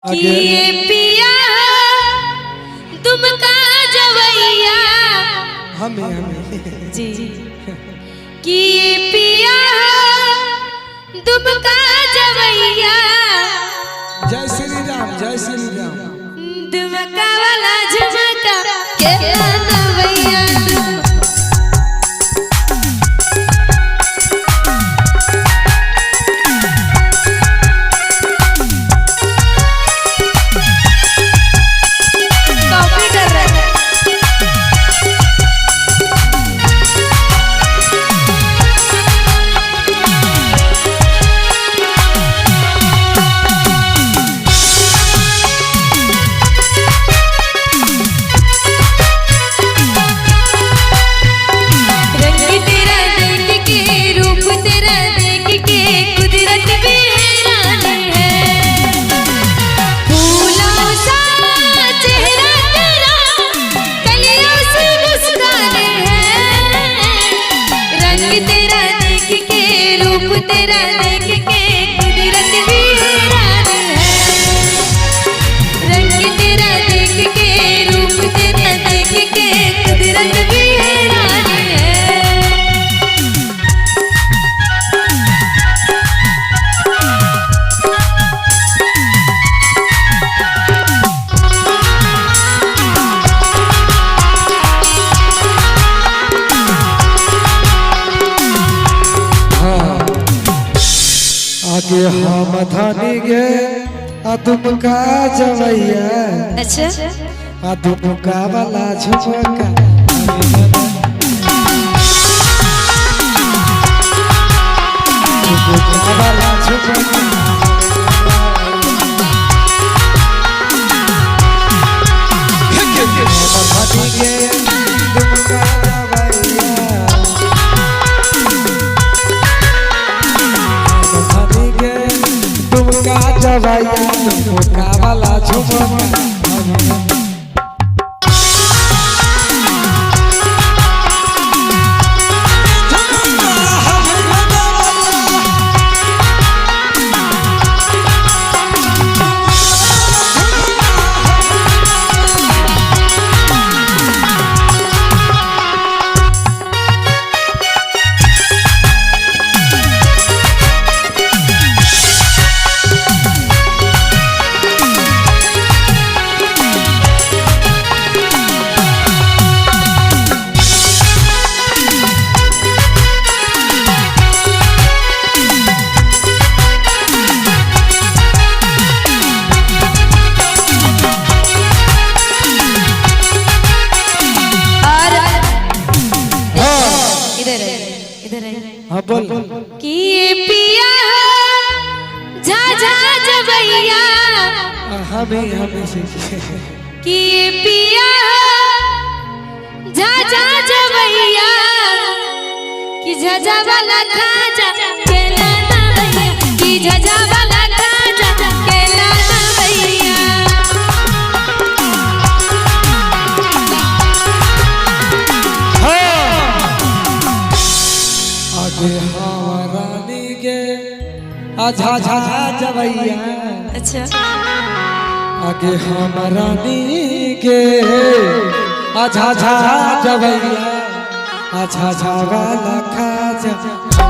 कि ये पिया तुमका जवैया हमें जी कि ये पिया तुमका जवैया जय श्री राम जय श्री राम। दुमका वाला झुमका के नवैया तेरा देख के कुदरत भी हैरान है। रंग तेरा देख के रूप तेरा देख के कुदरत भी हैरान है। आगे हम धानी गे तुमका जवैया अच्छा तुमका वाला झुमका तुमका वाला झुमका धानी गे तुमका जवैया तुमका वाला झुमका हाँ बोल कि ये पिया झा झा जवैया हमें कि ये पिया झा झा जवैया कि झझा वाला खाजा केला नवैया कि झझा वाला खाजा केला नवैया आगे रानी गे झा झा जवैया अच्छा आगे हम रानी गे झा झा जवैया झा झा वाला खाजा